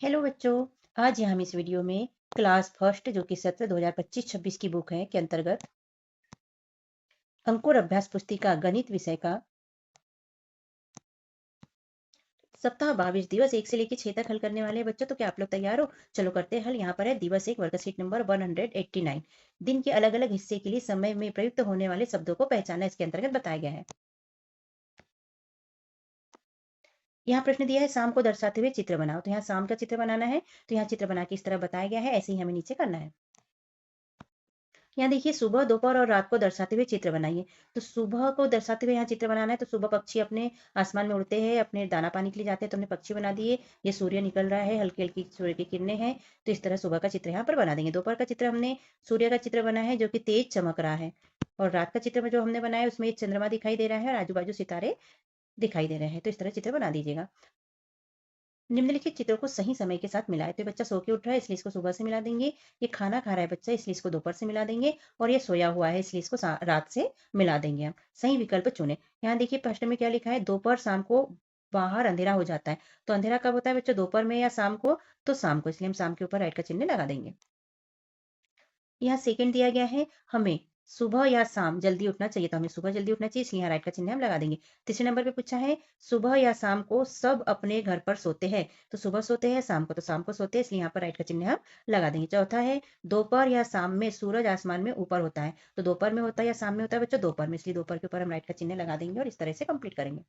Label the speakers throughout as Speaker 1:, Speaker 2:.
Speaker 1: Hello बच्चों। आज यहाँ हम इस वीडियो में क्लास फर्स्ट जो कि सत्र 2025-26 की बुक है के अंतर्गत अंकुर अभ्यास पुस्तिका गणित विषय का सप्ताह 22 दिवस 1 से लेकर 6 तक हल करने वाले हैं बच्चों। तो क्या आप लोग तैयार हो? चलो करते हैं हल। यहाँ पर है दिवस 1 वर्कशीट नंबर 189। दिन के अलग अलग हिस्से के लिए समय में प्रयुक्त होने वाले शब्दों को पहचाना इसके अंतर्गत बताया गया है। यहाँ प्रश्न दिया है शाम को दर्शाते हुए चित्र बनाओ। तो यहाँ शाम का चित्र बनाना है। तो यहाँ चित्र बना के इस तरह बताया गया है, ऐसे ही हमें नीचे करना है। यहाँ देखिए सुबह, दोपहर और रात को दर्शाते हुए चित्र बनाइए। तो सुबह को दर्शाते हुए यहाँ चित्र बनाना है। तो सुबह पक्षी अपने आसमान में उड़ते हैं, अपने दाना पानी के लिए जाते हैं, तो हमने पक्षी बना दिए। ये सूर्य निकल रहा है, हल्की हल्की सूर्य की किरणें हैं। तो इस तरह सुबह का चित्र यहाँ पर बना देंगे। दोपहर का चित्र हमने सूर्य का चित्र बना है जो कि तेज चमक रहा है। और रात का चित्र में जो हमने बनाया है उसमें एक चंद्रमा दिखाई दे रहा है और आजू बाजू सितारे दिखाई दे रहे हैं। तो इस तरह चित्र बना दीजिएगा। निम्नलिखित चित्रों को सही समय के साथ मिलाएं। तो ये बच्चा सो के उठ रहा है इसलिए इसको सुबह से मिला देंगे। ये खाना खा रहा है बच्चा इसलिए इसको दोपहर से मिला देंगे। और ये सोया हुआ है इसलिए इसको रात से मिला देंगे हम। सही विकल्प चुने। यहाँ देखिए प्रश्न में क्या लिखा है, दोपहर शाम को बाहर अंधेरा हो जाता है। तो अंधेरा कब होता है बच्चों, दोपहर में या शाम को? तो शाम को, इसलिए हम शाम के ऊपर राइट का चिन्ह लगा देंगे। यहाँ सेकंड दिया गया है, हमें सुबह या शाम जल्दी उठना चाहिए। तो हमें सुबह जल्दी उठना चाहिए इसलिए यहाँ राइट का चिन्ह हम लगा देंगे। तीसरे नंबर पे पूछा है सुबह या शाम को सब अपने घर पर सोते हैं। तो सुबह सोते हैं, शाम को तो शाम को सोते हैं इसलिए यहाँ पर राइट का चिन्ह हम लगा देंगे। चौथा है दोपहर या शाम में सूरज आसमान में ऊपर होता है। तो दोपहर में होता है या शाम में होता है बच्चों? दोपहर में, इसलिए दोपहर के ऊपर हम राइट का चिन्ह लगा देंगे और इस तरह से कंप्लीट करेंगे।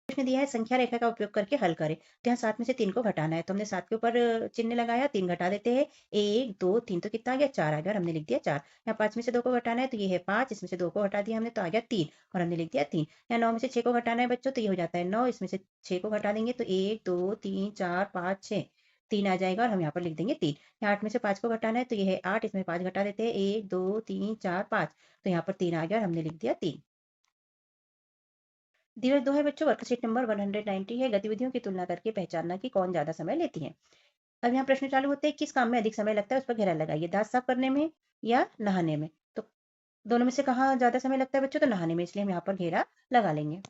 Speaker 1: प्रश्न दिया है संख्या रेखा का उपयोग करके हल करें। तो यहाँ 7 में से 3 को घटाना है। तो हमने 7 के ऊपर चिन्ह लगाया, 3 घटा देते हैं। 1 2 3 तो कितना आ गया? 4 आ गया और हमने लिख दिया 4। यहाँ 5 में से 2 को घटाना है तो ये है 5, इसमें से 2 को हटा दिया हमने तो आ गया 3 और हमने लिख दिया 3। यहाँ 9 में से 6 को घटाना है बच्चों तो ये हो जाता है 9, इसमें से 6 को घटा देंगे तो 1 2 3 4 5 6 3 आ जाएगा और हम यहाँ पर लिख देंगे 3। यहाँ 8 में से 5 को घटाना है तो ये है 8, इसमें 5 घटा देते हैं 1 2 3 4 5 तो यहाँ पर 3 आ गया और हमने लिख दिया 3। दिवस 2 है बच्चों, वर्कशीट नंबर 190 है। गतिविधियों की तुलना करके पहचानना कि कौन ज्यादा समय लेती है। अब यहाँ प्रश्न चालू होते हैं, किस काम में अधिक समय लगता है उस पर घेरा लगाइए। दांत साफ करने में या नहाने में? तो दोनों में से कहाँ ज्यादा समय लगता है बच्चों? तो नहाने में, इसलिए हम यहाँ पर घेरा लगा लेंगे।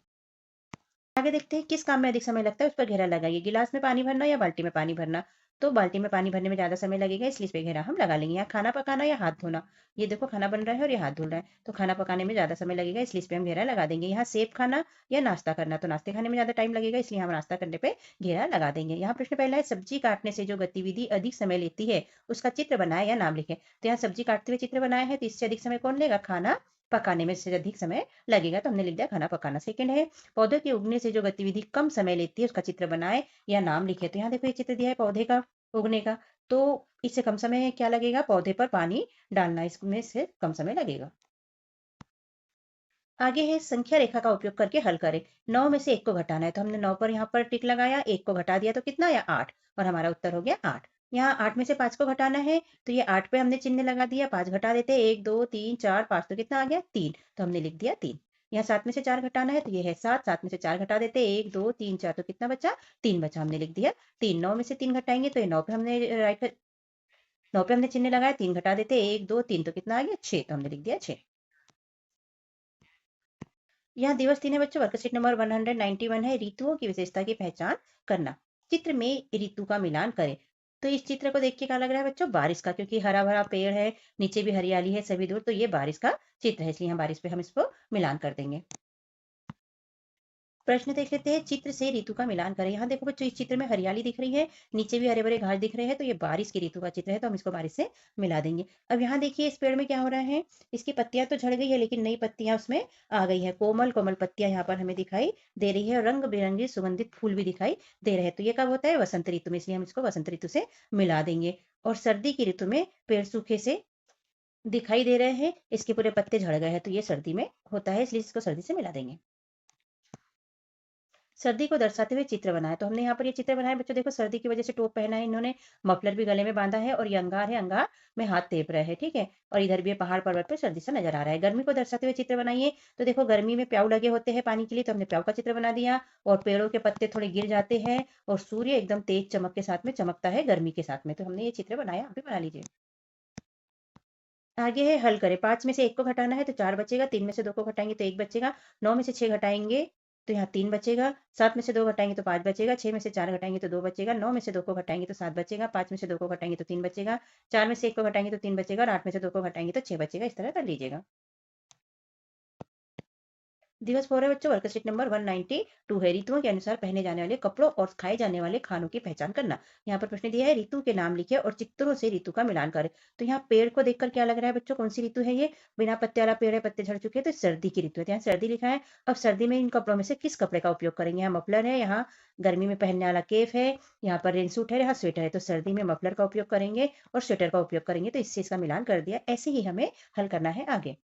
Speaker 1: आगे देखते हैं किस काम में अधिक समय लगता है उस पर घेरा लगाइए। गिलास में पानी भरना या बाल्टी में पानी भरना? तो बाल्टी में पानी भरने में ज्यादा समय लगेगा इसलिए इस पे घेरा हम लगा लेंगे। यहाँ खाना पकाना या हाथ धोना? ये देखो खाना बन रहा है और ये हाथ धुल रहा है तो खाना पकाने में ज्यादा समय लगेगा इसलिए इस पे हम घेरा लगा देंगे। यहाँ सेब खाना या नाश्ता करना? तो नाश्ते खाने में ज्यादा टाइम लगेगा इसलिए हम नाश्ता करने पे घेरा लगा देंगे। यहाँ प्रश्न पहला है सब्जी काटने से जो गतिविधि अधिक समय लेती है उसका चित्र बनाए या नाम लिखे। तो यहाँ सब्जी काटते हुए चित्र बनाया है तो इससे अधिक समय कौन लेगा? खाना पकाने में से अधिक समय लगेगा तो हमने लिख दिया खाना पकाना। सेकंड है पौधे के उगने से जो गतिविधि कम समय लेती है उसका चित्र बनाए या नाम लिखे। तो यहाँ देखो ये चित्र दिया है पौधे का उगने का, तो इससे कम समय क्या लगेगा? पौधे पर पानी डालना, इसमें से कम समय लगेगा। आगे है संख्या रेखा का उपयोग करके हल करें। 9 में से 1 को घटाना है तो हमने 9 पर यहाँ पर टिक लगाया, 1 को घटा दिया तो कितना आया? 8 और हमारा उत्तर हो गया 8। यहाँ 8 में से 5 को घटाना है तो ये 8 पे हमने चिन्ह लगा दिया, 5 घटा देते 1 2 3 4 5 तो कितना आ गया? 3 तो हमने लिख दिया 3। यहाँ 7 में से 4 घटाना है तो ये है 7, 7 में से 4 घटा देते 1 2 3 4 तो कितना बचा? 3 बचा, हमने लिख दिया 3। 9 में से 3 घटाएंगे तो ये 9 पे हमने 9 पे हमने चिन्ह लगाया, 3 घटा देते 1 2 3 तो कितना आ गया? 6 तो हमने लिख दिया 6। यहाँ दिवस 3 है बच्चों, वर्कशीट नंबर 191 है। ऋतुओं की विशेषता की पहचान करना। चित्र में ऋतु का मिलान करें। तो इस चित्र को देख के क्या लग रहा है बच्चों? बारिश का, क्योंकि हरा भरा पेड़ है, नीचे भी हरियाली है सभी दूर, तो ये बारिश का चित्र है इसलिए हम बारिश पे हम इसको मिलान कर देंगे। प्रश्न देख लेते हैं, चित्र से ऋतु का मिलान करें। यहाँ देखो बच्चों इस चित्र में हरियाली दिख रही है, नीचे भी हरे भरे घास दिख रहे हैं, तो ये बारिश की ऋतु का चित्र है तो हम इसको बारिश से मिला देंगे। अब यहाँ देखिए इस पेड़ में क्या हो रहा है, इसकी पत्तियां तो झड़ गई है लेकिन नई पत्तियां उसमें आ गई है। कोमल कोमल पत्तियां यहाँ पर हमें दिखाई दे रही है और रंग बिरंगे सुगंधित फूल भी दिखाई दे रहे हैं। तो ये कब होता है? वसंत ऋतु में, इसलिए हम इसको वसंत ऋतु से मिला देंगे। और सर्दी की ऋतु में पेड़ सूखे से दिखाई दे रहे हैं, इसके पूरे पत्ते झड़ गए हैं तो ये सर्दी में होता है इसलिए इसको सर्दी से मिला देंगे। सर्दी को दर्शाते हुए चित्र बनाया। तो हमने यहाँ पर ये चित्र बनाया बच्चों, देखो सर्दी की वजह से टोप पहना है इन्होंने, मफलर भी गले में बांधा है और ये अंगार है, अंगार में हाथ तेप रहे हैं, ठीक है। और इधर भी ये पहाड़ पर्वत पर सर्दी सा नजर आ रहा है। गर्मी को दर्शाते हुए चित्र बनाइए। तो देखो गर्मी में प्याऊ लगे होते हैं पानी के लिए तो हमने प्याऊ का चित्र बना दिया और पेड़ों के पत्ते थोड़े गिर जाते हैं और सूर्य एकदम तेज चमक के साथ में चमकता है गर्मी के साथ में, तो हमने ये चित्र बनाया, आप भी बना लीजिए। आगे है हल करें। 5 में से 1 को घटाना है तो 4 बचेगा, 3 में से 2 को घटाएंगे तो 1 बचेगा, 9 में से 6 घटाएंगे तो यहाँ 3 बचेगा, 7 में से 2 घटाएँगे तो 5 बचेगा, 6 में से 4 घटाएँगे तो 2 बचेगा, 9 में से 2 को घटाएँगे तो 7 बचेगा, 5 में से 2 को घटाएँगे तो 3 बचेगा, 4 में से 1 को घटाएँगे तो 3 बचेगा और 8 में से 2 को घटाएँगे तो 6 बचेगा। इस तरह कर लीजिएगा। दिवस 4 है बच्चों, वर्कशीट नंबर 192 है। ऋतुओं के अनुसार पहने जाने वाले कपड़ों और खाए जाने वाले खानों की पहचान करना। यहाँ पर प्रश्न दिया है, ऋतु के नाम लिखे और चित्रों से ऋतु का मिलान करें। तो यहाँ पेड़ को देखकर क्या लग रहा है बच्चों, कौन सी ऋतु है ये? बिना पत्ते वाला पेड़ है, पत्ते झड़ चुके हैं, तो सर्दी की ऋतु है। तो यहाँ सर्दी लिखा है। अब सर्दी में इन कपड़ों में से किस कपड़े का उपयोग करेंगे? यहाँ मफलर है, यहाँ गर्मी में पहनने वाला केफ है, यहाँ पर रेनसूट है, यहाँ स्वेटर है। तो सर्दी में मफलर का उपयोग करेंगे और स्वेटर का उपयोग करेंगे। तो इससे इसका मिलान कर दिया। ऐसे ही हमें हल करना है आगे।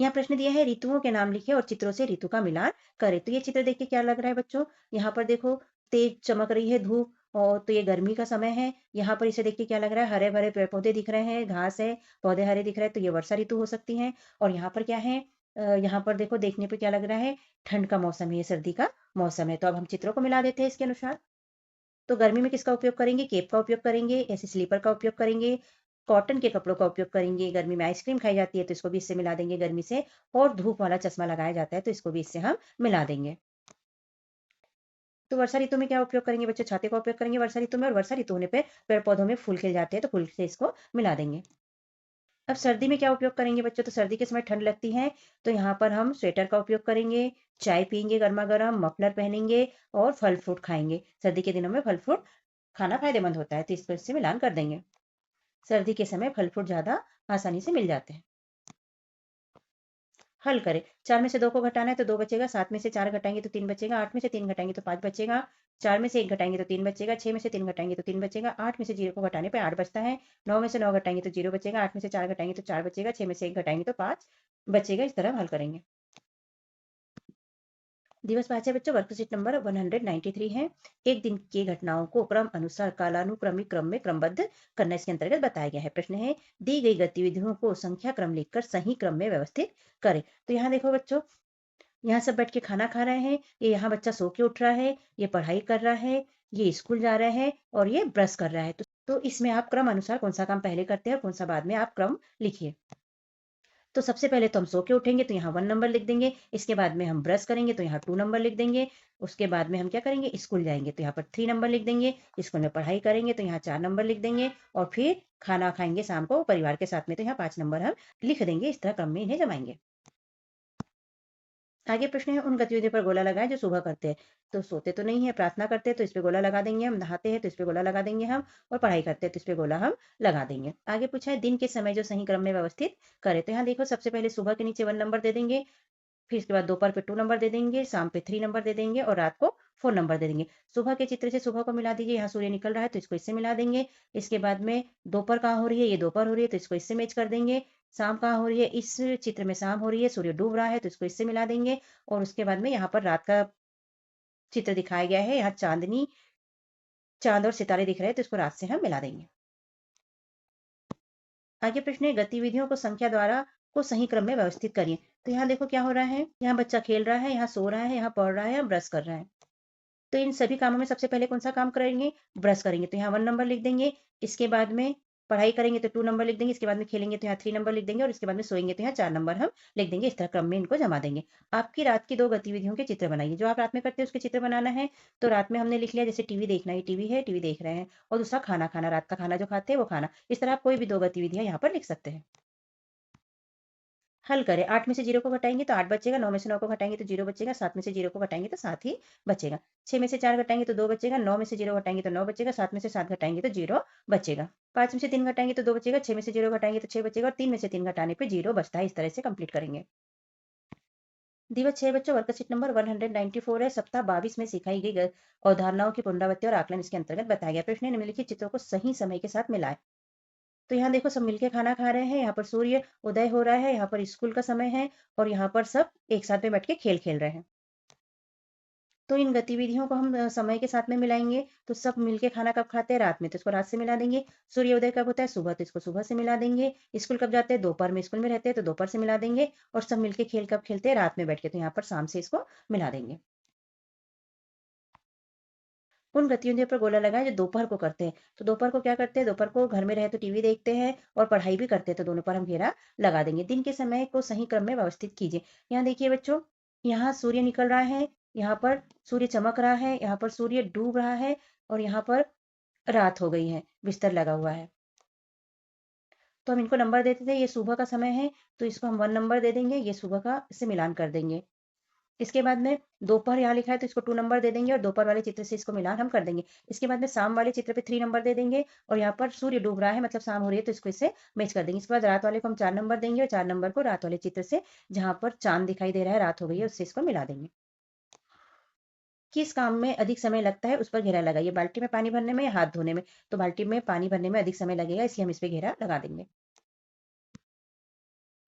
Speaker 1: यहाँ प्रश्न दिया है, ऋतुओं के नाम लिखे और चित्रों से ऋतु का मिलान करें। तो ये चित्र देख के क्या लग रहा है बच्चों? यहाँ पर देखो, तेज चमक रही है धूप और तो ये गर्मी का समय है। यहाँ पर इसे देख के क्या लग रहा है? हरे भरे पेड़ पौधे दिख रहे हैं, घास है, पौधे हरे दिख रहे हैं, तो ये वर्षा ऋतु हो सकती है। और यहाँ पर क्या है? यहाँ पर देखो, देखने पे क्या लग रहा है? ठंड का मौसम है, ये सर्दी का मौसम है। तो अब हम चित्रों को मिला देते हैं इसके अनुसार। तो गर्मी में किसका उपयोग करेंगे? केप का उपयोग करेंगे, ऐसे स्लीपर का उपयोग करेंगे, कॉटन के कपड़ों का उपयोग करेंगे। गर्मी में आइसक्रीम खाई जाती है तो इसको भी इससे मिला देंगे गर्मी से। और धूप वाला चश्मा लगाया जाता है तो इसको भी इससे हम मिला देंगे। तो वर्षा ऋतु में क्या उपयोग करेंगे बच्चों? छाते का उपयोग करेंगे वर्षा ऋतु में, और वर्षा ऋतु होने पे पेड़ पौधों में फूल खिल जाते हैं तो फूल से इसको मिला देंगे। अब सर्दी में क्या उपयोग करेंगे बच्चों? तो सर्दी के समय ठंड लगती है तो यहाँ पर हम स्वेटर का उपयोग करेंगे, चाय पियेंगे गर्मा गर्म, मफलर पहनेंगे और फल फ्रूट खाएंगे। सर्दी के दिनों में फल फ्रूट खाना फायदेमंद होता है तो इसको इससे मिलान कर देंगे। सर्दी के समय फल फ्रूट ज़्यादा आसानी से मिल जाते हैं। हल करें। 4 में से 2 को घटाना है तो 2 बचेगा, 7 में से 4 घटाएँगे तो 3 बचेगा, 8 में से 3 घटाएँगे तो 5 बचेगा, 4 में से 1 घटाएँगे तो 3 बचेगा, 6 में से 3 घटाएँगे तो 3 बचेगा, 8 में से 0 को घटाने पे 8 बचता है, 9 में से 9 घटाएँगे तो 0 बचेगा, 8 में से 4 घटाएँगे तो 4 बचेगा, 6 में से 1 घटाएँगे तो 5 बचेगा। इस तरह हल करेंगे। दिवस 5 है बच्चों, वर्कशीट नंबर 193 है। एक दिन की घटनाओं को क्रम अनुसार कालानुक्रमिक क्रम में क्रमबद्ध करना इसके अंतर्गत बताया गया है। प्रश्न है, दी गई गतिविधियों को संख्या क्रम लिखकर सही क्रम में व्यवस्थित करें। तो यहाँ देखो बच्चों, यहाँ सब बैठ के खाना खा रहे हैं, ये यहाँ बच्चा सो के उठ रहा है, ये पढ़ाई कर रहा है, ये स्कूल जा रहा है और ये ब्रश कर रहा है। तो इसमें आप क्रम अनुसार कौन सा काम पहले करते हैं और कौन सा बाद में आप क्रम लिखिए। तो सबसे पहले तो हम सो के उठेंगे तो यहाँ 1 नंबर लिख देंगे, इसके बाद में हम ब्रश करेंगे तो यहाँ 2 नंबर लिख देंगे, उसके बाद में हम क्या करेंगे? स्कूल जाएँगे तो यहाँ पर 3 नंबर लिख देंगे, स्कूल में पढ़ाई करेंगे तो यहाँ 4 नंबर लिख देंगे और फिर खाना खाएँगे शाम को परिवार के साथ में तो यहाँ 5 नंबर हम लिख देंगे। इस तरह क्रम में इन्हें जमाएँगे। आगे प्रश्न है, उन गतिविधियों पर गोला लगाएं जो सुबह करते हैं। तो सोते तो नहीं है, प्रार्थना करते हैं तो इस पे गोला लगा देंगे हम, नहाते हैं तो इस पे गोला लगा देंगे हम और पढ़ाई करते हैं तो इस पे गोला हम लगा देंगे। आगे पूछा है, दिन के समय जो सही क्रम में व्यवस्थित करें। तो यहाँ देखो, सबसे पहले सुबह के नीचे 1 नंबर दे देंगे, फिर इसके बाद दोपहर पे 2 नंबर दे देंगे, शाम पे 3 नंबर दे देंगे और रात को 4 नंबर दे देंगे। सुबह के चित्र से सुबह को मिला दीजिए, यहाँ सूर्य निकल रहा है तो इसको इससे मिला देंगे। इसके बाद में दोपहर कहाँ हो रही है? ये दोपहर हो रही है तो इसको इससे मैच कर देंगे। शाम कहाँ हो रही है? इस चित्र में शाम हो रही है, सूर्य डूब रहा है तो इसको इससे मिला देंगे। और उसके बाद में यहाँ पर रात का चित्र दिखाया गया है, यहाँ चाँदनी, चाँद और सितारे दिख रहे हैं तो इसको रात से हम मिला देंगे। आगे प्रश्न है, गतिविधियों को संख्या द्वारा को सही क्रम में व्यवस्थित करिए। तो यहाँ देखो क्या हो रहा है, यहाँ बच्चा खेल रहा है, यहाँ सो रहा है, यहाँ पढ़ रहा है, यहाँ ब्रश कर रहा है। तो इन सभी कामों में सबसे पहले कौन सा काम करेंगे? ब्रश करेंगे तो यहाँ 1 नंबर लिख देंगे, इसके बाद में पढ़ाई करेंगे तो 2 नंबर लिख देंगे, इसके बाद में खेलेंगे तो यहाँ 3 नंबर लिख देंगे और इसके बाद में सोएंगे तो यहाँ 4 नंबर हम लिख देंगे। इस तरह क्रम में इनको जमा देंगे। आपकी रात की 2 गतिविधियों के चित्र बनाइए। जो आप रात में करते हैं उसके चित्र बनाना है। तो रात में हमने लिख लिया, जैसे टीवी देखना, ये टीवी है, टीवी देख रहे हैं, और दूसरा खाना खाना, रात का खाना जो खाते हैं वो खाना। इस तरह आप कोई भी 2 गतिविधियाँ यहाँ पर लिख सकते हैं। हल करें। 8 में से 0 को घटाएँगे तो 8 बचेगा, 9 में से 9 को घटाएँगे तो 0 बचेगा, 7 में से 0 को घटाएँगे तो 7 ही बचेगा। 6 में से 4 घटाएँगे तो 2 बचेगा, 9 में से 0 घटाएँगे तो 9 बचेगा, 7 में से 7 घटाएँगे तो 0 बचेगा। 5 में से 3 घटाएँगे तो 2 बचेगा, 6 में से 0 घटाएँगे तो 6 बचेगा और 3 में से 3 घटाने पे 0 बचता है। इस तरह से कंप्लीट करेंगे। दिवस 6 बच्चों, वर्कशीट नंबर 194 है। सप्ताह 22 में सिखाई गई अवधारणाओं की पुनरावृत्ति और आकलन इसके अंतर्गत बताया गया। प्रश्न है, निम्नलिखित चित्रों को सही समय के साथ मिलाएं। तो यहाँ देखो, सब मिलके खाना खा रहे हैं, यहाँ पर सूर्य उदय हो रहा है, यहाँ पर स्कूल का समय है और यहाँ पर सब एक साथ में बैठ के खेल खेल रहे हैं। तो इन गतिविधियों को हम समय के साथ में मिलाएंगे। तो सब मिलके खाना कब खाते हैं? रात में, तो इसको रात से मिला देंगे। सूर्योदय कब होता है? सुबह, तो इसको सुबह से मिला देंगे। स्कूल कब जाते हैं? दोपहर में स्कूल में रहते हैं तो दोपहर से मिला देंगे। और सब मिलके खेल कब खेलते हैं? रात में बैठ के, तो यहाँ पर शाम से इसको मिला देंगे। उन गतिविधियों पर गोला लगाएं जो दोपहर को करते हैं। तो दोपहर को क्या करते हैं? दोपहर को घर में रहे तो टीवी देखते हैं और पढ़ाई भी करते हैं, तो दोनों पर हम घेरा लगा देंगे। दिन के समय को सही क्रम में व्यवस्थित कीजिए। यहाँ देखिए बच्चों, यहाँ सूर्य निकल रहा है, यहाँ पर सूर्य चमक रहा है, यहाँ पर सूर्य डूब रहा है और यहाँ पर रात हो गई है, बिस्तर लगा हुआ है। तो हम इनको नंबर देते थे, ये सुबह का समय है, तो इसको हम 1 नंबर दे देंगे, ये सुबह का इससे मिलान कर देंगे। इसके बाद में दोपहर यहाँ लिखा है तो इसको 2 नंबर दे देंगे और दोपहर वाले चित्र से इसको मिलान हम कर देंगे। इसके बाद में शाम वाले चित्र पे 3 नंबर दे देंगे और यहाँ पर सूर्य डूब रहा है मतलब शाम हो रही है तो इसको इससे मैच कर देंगे। इसके बाद रात वाले को हम 4 नंबर देंगे और 4 नंबर को रात वाले चित्र से जहाँ पर चाँद दिखाई दे रहा है, रात हो गई है, उससे इसको मिला देंगे। किस काम में अधिक समय लगता है उस पर घेरा लगाइए। बाल्टी में पानी भरने में या हाथ धोने में? तो बाल्टी में पानी भरने में अधिक समय लगेगा इसलिए हम इस पे घेरा लगा देंगे।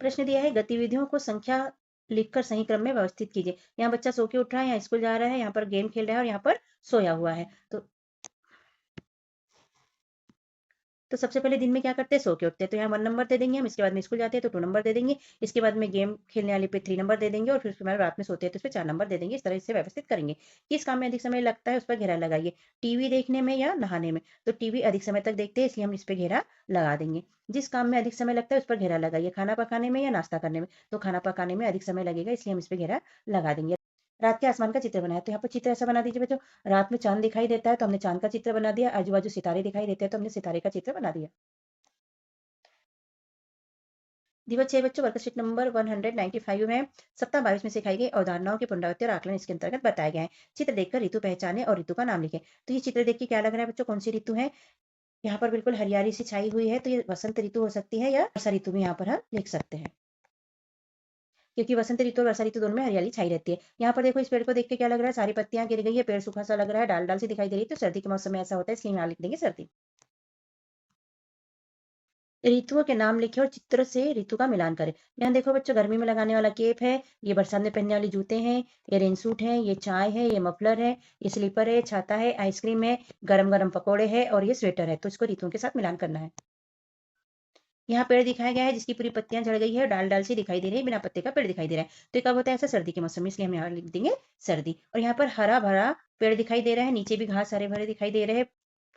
Speaker 1: प्रश्न दिया है गतिविधियों को संख्या लिखकर सही क्रम में व्यवस्थित कीजिए। यहाँ बच्चा सो के उठ रहा है, यहाँ स्कूल जा रहा है, यहाँ पर गेम खेल रहा है और यहाँ पर सोया हुआ है। तो सबसे पहले दिन में क्या करते हैं, सो के उठते हैं, तो यहाँ 1 नंबर दे देंगे हम। इसके बाद में स्कूल जाते हैं तो 2 नंबर दे देंगे। इसके बाद में गेम खेलने वाले पे 3 नंबर दे देंगे और फिर उसके बाद रात में सोते हैं तो उस पे 4 नंबर दे देंगे। इस तरह से व्यवस्थित करेंगे। किस काम में अधिक समय लगता है उस पर घेरा लगाइए। टीवी देखने में या नहाने में? तो टीवी अधिक समय तक देखते हैं इसलिए हम इस पे घेरा लगा देंगे। जिस काम में अधिक समय लगता है उस पर घेरा लगाइए। खाना पकाने में या नाश्ता करने में? तो खाना पकाने में अधिक समय लगेगा इसलिए हम इस पे घेरा लगा देंगे। रात के आसमान का चित्र बनाया, तो यहाँ पर चित्र ऐसा बना दीजिए बच्चों, रात में चाँद दिखाई देता है तो हमने चाँद का चित्र बना दिया, आजू-बाजू सितारे दिखाई देते हैं तो हमने सितारे का चित्र बना दिया। दिवस 6 बच्चों वर्कशीट नंबर 195 में सप्ताह 22 में सिखाई गई अवधारणाओं की पुनरावृत्ति और आकलन इसके अंतर्गत बताए गए हैं। चित्र देखकर ऋतु पहचाने और ऋतु का नाम लिखें। तो ये चित्र देख के क्या लग रहा है बच्चों, कौन सी ऋतु है? यहाँ पर बिल्कुल हरियाली सी छाई हुई है तो ये वसंत ऋतु हो सकती है या वर्षा ऋतु भी यहाँ पर हम लिख सकते हैं। क्योंकि वसंत ऋतु और वर्षा ऋतु दोनों में हरियाली छाई रहती है। यहाँ पर देखो इस पेड़ को देख के क्या लग रहा है, सारी पत्तियां गिर गई है, पेड़ सूखा सा लग रहा है, डाल डाल सी दिखाई दे रही है, तो सर्दी के मौसम में ऐसा होता है इसलिए यहाँ लिख देंगे सर्दी। ऋतुओं के नाम लिखें और चित्र से ऋतु का मिलान करें। यहाँ देखो बच्चों, गर्मी में लगाने वाला केप है, ये बरसात में पहनने वाले जूते हैं, ये रेन सूट है, ये चाय है, ये मफलर है, ये स्लीपर है, छाता है, आइसक्रीम है, गरम गरम पकौड़े है और ये स्वेटर है। तो इसको ऋतुओं के साथ मिलान करना है। यहाँ पेड़ दिखाया गया है जिसकी पूरी पत्तियां झड़ गई है, डाल डाल सी दिखाई दे रही है, बिना पत्ते का पेड़ दिखाई दे रहा है। तो ये कब होता है ऐसा, सर्दी के मौसम में, इसलिए हम यहाँ लिख देंगे सर्दी। और यहाँ पर हरा भरा पेड़ दिखाई दे रहा है, नीचे भी घास हरे भरे दिखाई दे रहे हैं,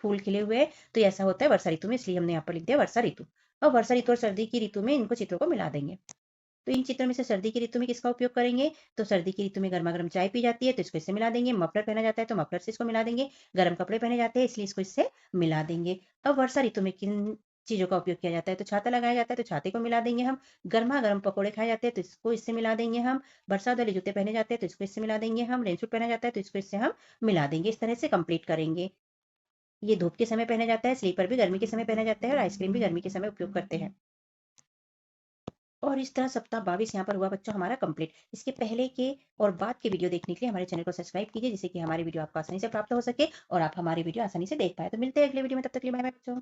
Speaker 1: फूल खिले हुए हैं, तो ये ऐसा होता है वर्षा ऋतु में, इसलिए हमने यहाँ पर लिख दिया वर्षा ऋतु। और वर्षा ऋतु और सर्दी की ऋतु में इनको चित्रों को मिला देंगे। तो इन चित्रों में से सर्दी की ऋतु में किसका उपयोग करेंगे? तो सर्दी की ऋतु में गर्मा गर्म चाय पी जाती है तो इसको इससे मिला देंगे। मफलर पहना जाता है तो मफलर से इसको मिला देंगे। गर्म कपड़े पहने जाते हैं इसलिए इसको इससे मिला देंगे। अब वर्षा ऋतु में किन चीजों का उपयोग किया जाता है? तो छाता लगाया जाता है तो छाते को मिला देंगे हम। गर्मा गर्म पकौड़े खाए जाते हैं तो इसको इससे मिला देंगे हम। बरसात वाले जूते पहने जाते हैं तो इसको इससे मिला देंगे हम। रेनसूट पहना जाता है तो इसको इससे हम मिला देंगे। इस तरह से कंप्लीट करेंगे। ये धूप के समय पहना जाता है, स्लीपर भी गर्मी के समय पहना जाता है और आइसक्रीम भी गर्मी के समय उपयोग करते हैं। और इस तरह सप्ताह 22 यहाँ पर हुआ बच्चों हमारा कंप्लीट। इसके पहले के और बाद के वीडियो देखने के लिए हमारे चैनल को सब्सक्राइब कीजिए जिससे कि हमारी वीडियो आपको आसानी से प्राप्त हो सके और आप हमारी वीडियो आसानी से देख पाए। तो मिलते हैं अगले वीडियो में, तब तक के लिए बाय बाय बच्चों।